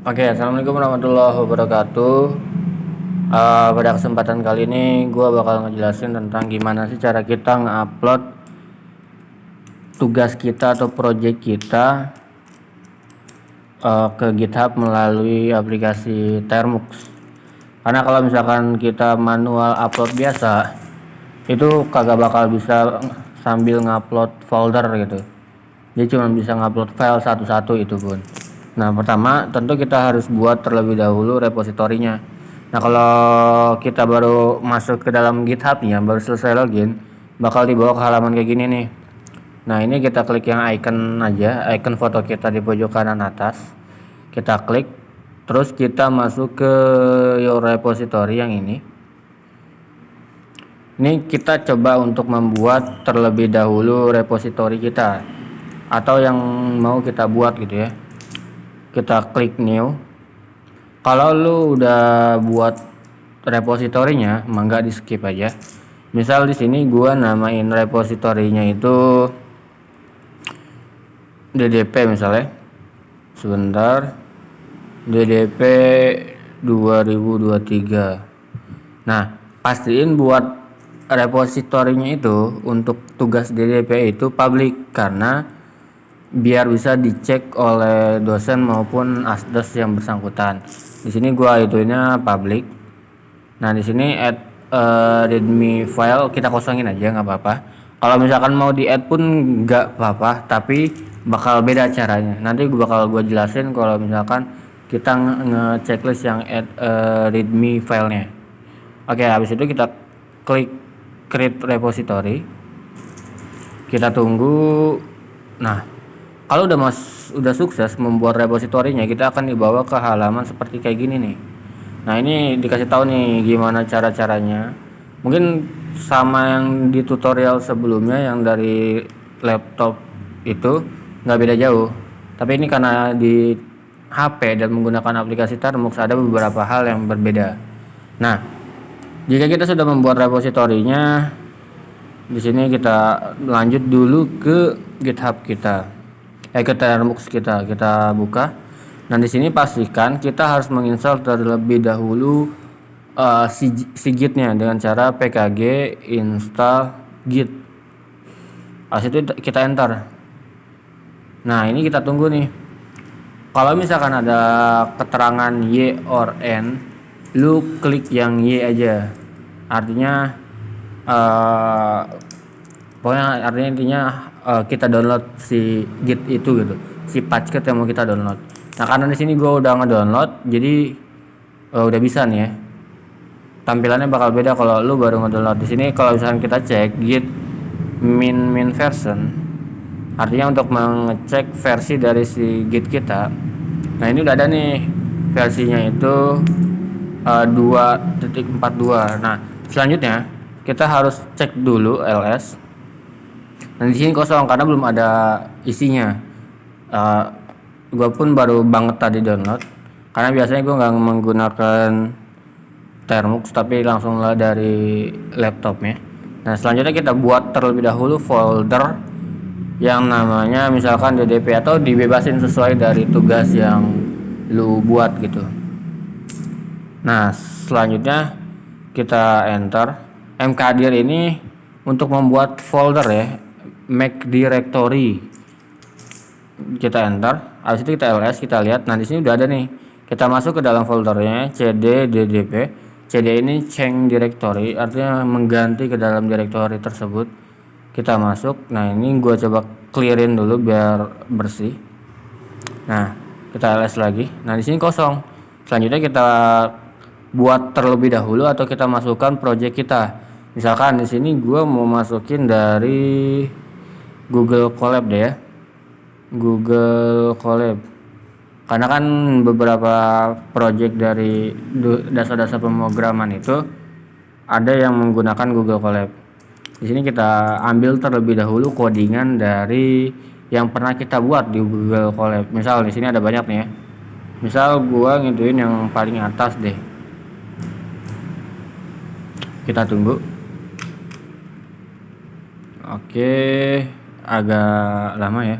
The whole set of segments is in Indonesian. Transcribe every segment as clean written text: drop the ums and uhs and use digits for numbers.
Oke, assalamualaikum warahmatullahi wabarakatuh. Pada kesempatan kali ini, gue bakal ngejelasin tentang gimana sih cara kita ngupload tugas kita atau project kita ke GitHub melalui aplikasi Termux. Karena kalau misalkan kita manual upload biasa, itu kagak bakal bisa sambil ngupload folder gitu. Dia cuma bisa ngupload file satu-satu itu pun. Nah, pertama tentu kita harus buat terlebih dahulu repositorinya. Nah, kalau kita baru masuk ke dalam GitHub-nya, baru selesai login, bakal dibawa ke halaman kayak gini nih. Nah, ini kita klik yang icon aja, icon foto kita di pojok kanan atas. Kita klik, terus kita masuk ke your repository yang ini. Ini kita coba untuk membuat terlebih dahulu repositori kita atau yang mau kita buat gitu ya. Kita klik new. Kalau lu udah buat repositorinya, mangga di skip aja. Misal di sini gua namain repositorinya itu DDP misalnya. Sebentar. DDP 2023. Nah, pastiin buat repositorinya itu untuk tugas DDP itu public karena biar bisa dicek oleh dosen maupun asdos yang bersangkutan. Di sini gua itunya public. Nah, di sini add readme file kita kosongin aja nggak apa-apa. Kalau misalkan mau di add pun nggak apa-apa, tapi bakal beda caranya. Nanti gua jelasin kalau misalkan kita nge-checklist yang add readme filenya. Oke, habis itu kita klik create repository. Kita tunggu. Nah, kalau udah sukses membuat repositorinya, kita akan dibawa ke halaman seperti kayak gini nih. Nah, ini dikasih tahu nih gimana cara-caranya. Mungkin sama yang di tutorial sebelumnya yang dari laptop itu nggak beda jauh. Tapi ini karena di HP dan menggunakan aplikasi Termux ada beberapa hal yang berbeda. Nah, jika kita sudah membuat repositorinya, di sini kita lanjut dulu ke GitHub kita. Ke Termux kita buka. Nah, di sini pastikan kita harus menginstal terlebih dahulu si gitnya dengan cara pkg install git. Habis itu kita enter. Nah, ini kita tunggu nih. Kalau misalkan ada keterangan Y or N, lu klik yang Y aja. Artinya pokoknya artinya intinya kita download si git itu gitu, si patchkit yang mau kita download. Nah, karena di sini gue udah ngedownload, jadi udah bisa nih ya. Tampilannya bakal beda kalau lu baru ngedownload. Di sini kalau misalkan kita cek git min version, artinya untuk mengecek versi dari si git kita. Nah, ini udah ada nih versinya itu 2.42. Nah, selanjutnya kita harus cek dulu ls. Nah, di sini kosong karena belum ada isinya. Gue pun baru banget tadi download karena biasanya gue nggak menggunakan Termux tapi langsung lah dari laptopnya. Nah, selanjutnya kita buat terlebih dahulu folder yang namanya misalkan DDP atau dibebasin sesuai dari tugas yang lu buat gitu. Nah, selanjutnya kita enter. mkdir ini untuk membuat folder ya, make directory. Kita enter. Habis itu kita ls, kita lihat. Nah, di sini udah ada nih. Kita masuk ke dalam foldernya cd ddp. cd ini change directory, artinya mengganti ke dalam directory tersebut. Kita masuk. Nah, ini gue coba clearin dulu biar bersih. Nah, kita ls lagi. Nah, di sini kosong. Selanjutnya kita buat terlebih dahulu atau kita masukkan project kita. Misalkan di sini gue mau masukin dari Google Colab deh ya. Google Colab. Karena kan beberapa project dari dasar-dasar pemrograman itu ada yang menggunakan Google Colab. Di sini kita ambil terlebih dahulu codingan dari yang pernah kita buat di Google Colab. Misal di sini ada banyak nih ya. Misal gua ngituin yang paling atas deh. Kita tunggu. Oke, agak lama ya.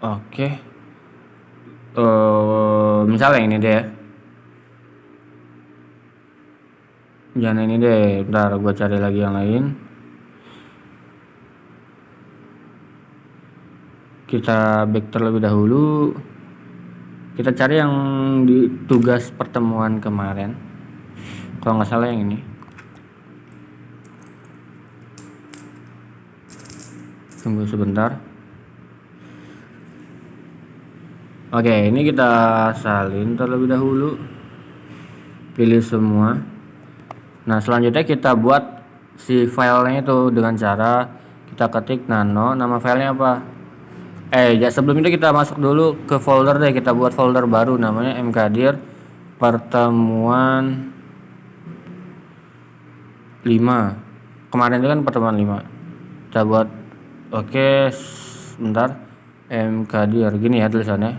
Oke. Misalnya ini deh ya. Jangan ini deh, ntar gue cari lagi yang lain. Kita back terlebih dahulu. Kita cari yang di tugas pertemuan kemarin. Kalau nggak salah yang ini. Tunggu sebentar. Oke, ini kita salin terlebih dahulu. Pilih semua. Nah, selanjutnya kita buat si filenya itu dengan cara kita ketik nano, nama filenya apa? Ya sebelum itu kita masuk dulu ke folder deh, kita buat folder baru namanya mkdir pertemuan 5. Kemarin itu kan pertemuan 5. Kita buat sebentar. Mkdir gini ya tulisannya.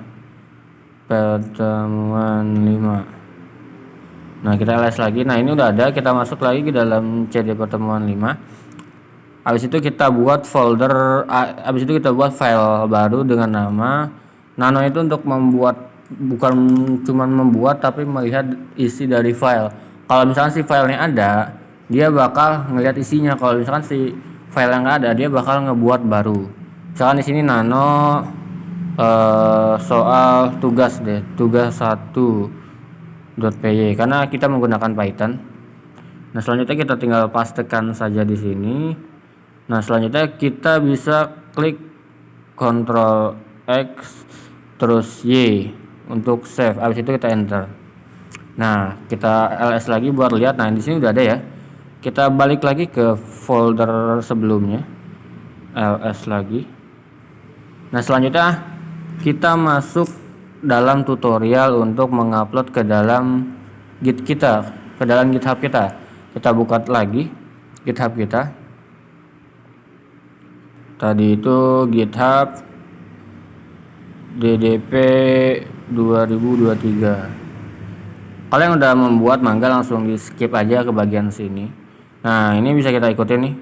Pertemuan 5. Nah, kita ls lagi. Nah, ini udah ada, kita masuk lagi ke dalam CD pertemuan 5. Habis itu kita buat file baru dengan nama nano. Itu untuk membuat, bukan cuma membuat tapi melihat isi dari file. Kalau misalkan si filenya ada, dia bakal ngelihat isinya. Kalau misalkan si file yang nggak ada, dia bakal ngebuat baru. Misalkan di sini nano soal tugas deh, tugas 1.py karena kita menggunakan Python. Nah, selanjutnya kita tinggal pastekan saja di sini. Nah, selanjutnya kita bisa klik Ctrl X terus Y untuk save. Habis itu kita enter. Nah, kita ls lagi buat lihat. Nah, di sini udah ada ya. Kita balik lagi ke folder sebelumnya. ls lagi. Nah, selanjutnya kita masuk dalam tutorial untuk mengupload ke dalam Git kita, ke dalam GitHub kita. Kita buka lagi GitHub kita. Tadi itu GitHub DDP 2023. Kalau yang udah membuat mangga langsung di skip aja ke bagian sini. Nah, ini bisa kita ikutin nih.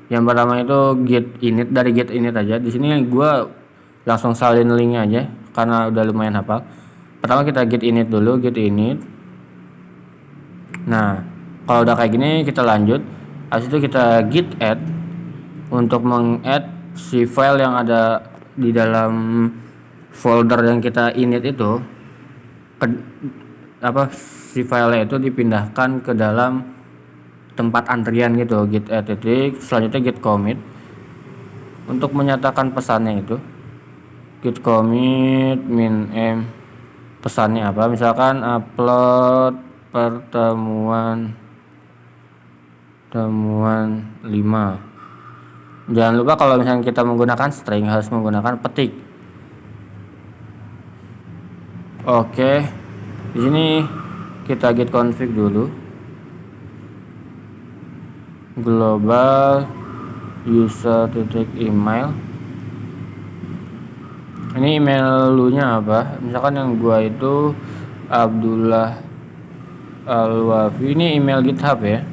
Yang pertama itu git init, dari git init aja. Di sini gue langsung salin linknya aja karena udah lumayan hafal. Pertama kita git init dulu, git init. Nah, kalau udah kayak gini kita lanjut. Habis itu kita git add untuk meng-add si file yang ada di dalam folder yang kita init itu. Si filenya itu dipindahkan ke dalam tempat antrian gitu. Git add titik, selanjutnya git commit untuk menyatakan pesannya itu. Git commit min m, pesannya apa? Misalkan upload pertemuan 5. Jangan lupa kalau misalnya kita menggunakan string harus menggunakan petik. Oke. Di sini kita git config dulu. Global user.email. Ini email lu nya apa? Misalkan yang gua itu Abdullah Alwafi. Ini email GitHub ya.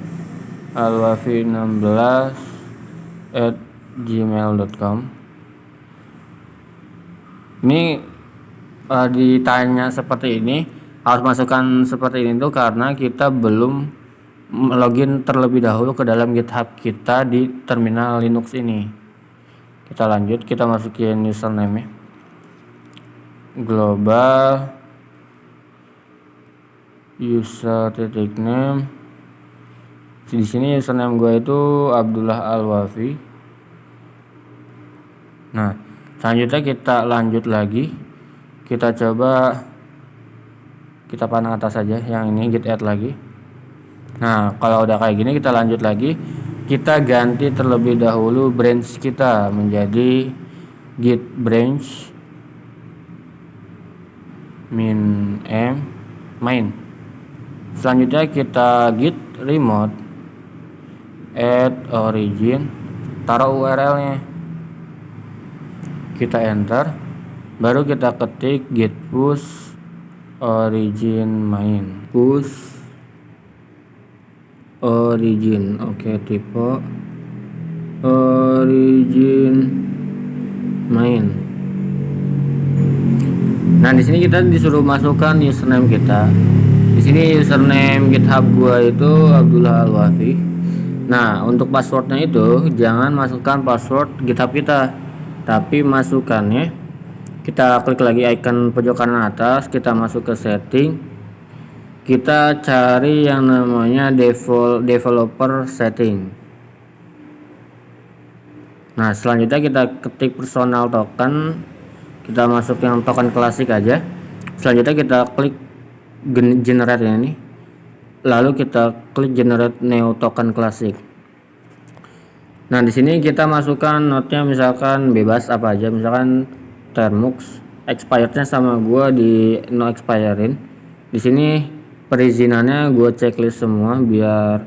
alwafi16@gmail.com. Ini ditanya seperti ini, harus masukkan seperti ini tuh karena kita belum login terlebih dahulu ke dalam GitHub kita di terminal Linux ini. Kita lanjut, kita masukin username -nya. Global user.name. Di sini username gue itu Abdullah Alwafi. Nah, selanjutnya kita lanjut lagi. Kita coba kita panah atas saja yang ini, git add lagi. Nah, kalau udah kayak gini kita lanjut lagi. Kita ganti terlebih dahulu branch kita menjadi git branch min m main. Selanjutnya kita git remote add origin, taruh URL-nya. Kita enter. Baru kita ketik git push origin main. Push origin. Oke, tipe origin main. Nah, di sini kita disuruh masukkan username kita. Di sini username GitHub gua itu Abdullah Alwafi. Nah, untuk passwordnya itu jangan masukkan password GitHub kita, tapi masukkannya kita klik lagi icon pojok kanan atas, kita masuk ke setting, kita cari yang namanya developer setting. Nah, selanjutnya kita ketik personal token, kita masuk yang token klasik aja. Selanjutnya kita klik generate ini, lalu kita klik generate new token klasik. Nah, di sini kita masukkan node-nya misalkan bebas apa aja, misalkan termux, expirednya sama gua di no expirein. Di sini perizinannya gua checklist semua biar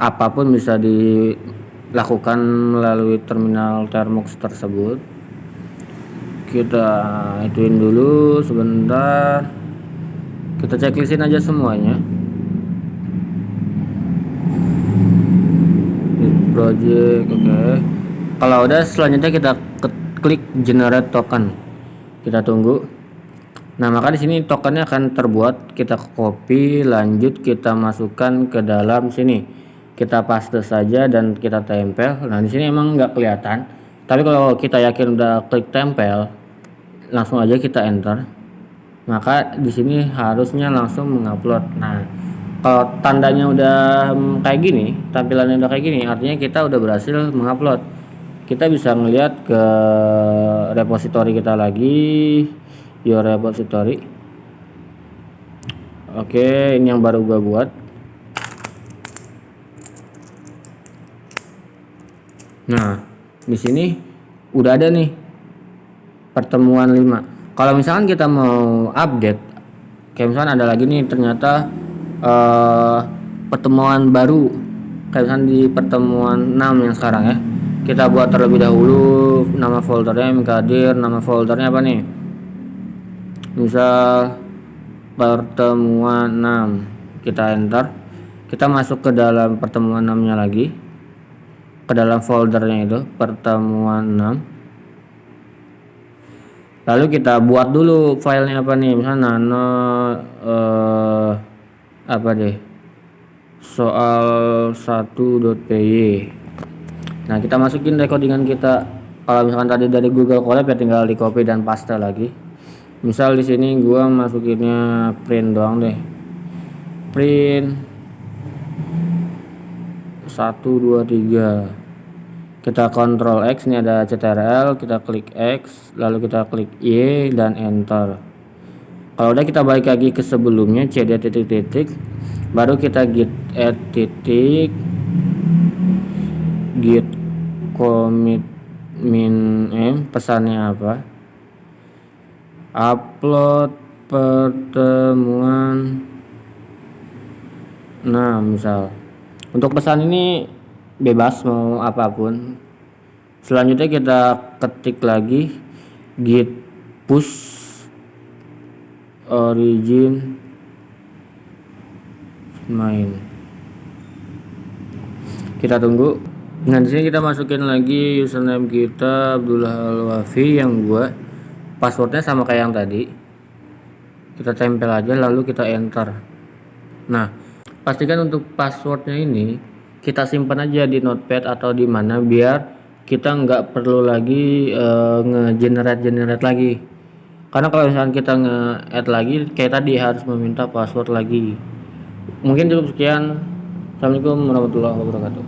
apapun bisa dilakukan melalui terminal termux tersebut. Kita ituin dulu sebentar, kita checklistin aja semuanya. Project, oke. Kalau udah, selanjutnya kita klik generate token, kita tunggu. Nah, maka di sini tokennya akan terbuat, kita copy, lanjut kita masukkan ke dalam sini, kita paste saja dan kita tempel. Nah, di sini emang nggak kelihatan, tapi kalau kita yakin udah klik tempel, langsung aja kita enter, maka di sini harusnya langsung mengupload. Nah, kalau tandanya udah kayak gini, tampilannya udah kayak gini, artinya kita udah berhasil mengupload. Kita bisa melihat ke repository kita lagi, your repository. Oke, ini yang baru gua buat. Nah, di sini udah ada nih pertemuan 5. Kalau misalkan kita mau update, kayak misalkan ada lagi nih ternyata pertemuan baru, kayak misalkan di pertemuan 6 yang sekarang ya, kita buat terlebih dahulu nama foldernya mkdir, nama foldernya apa nih, misal pertemuan 6, kita enter, kita masuk ke dalam pertemuan 6 nya lagi, ke dalam foldernya itu pertemuan 6, lalu kita buat dulu filenya apa nih, misalnya nano apa deh, soal 1.py. Nah, kita masukin recordingan kita. Kalau misalkan tadi dari Google Colab ya tinggal di copy dan paste lagi. Misal di sini gua masukinnya print doang deh, print 1 2 3, kita Ctrl X, ini ada ctrl, kita klik X, lalu kita klik Y dan enter. Kalau udah, kita balik lagi ke sebelumnya, cd titik, baru kita git add titik, git commit min m, pesannya apa, upload pertemuan. Nah, misal untuk pesan ini bebas mau apapun. Selanjutnya kita ketik lagi git push origin main, kita tunggu. Nah, di sini kita masukin lagi username kita Abdullah Alwafi, yang gua passwordnya sama kayak yang tadi, kita tempel aja lalu kita enter. Nah, pastikan untuk passwordnya ini kita simpan aja di notepad atau di mana, biar kita nggak perlu lagi nge-generate lagi. Karena kalau misalkan kita nge-add lagi kayak tadi harus meminta password lagi. Mungkin cukup sekian. Assalamualaikum warahmatullahi wabarakatuh.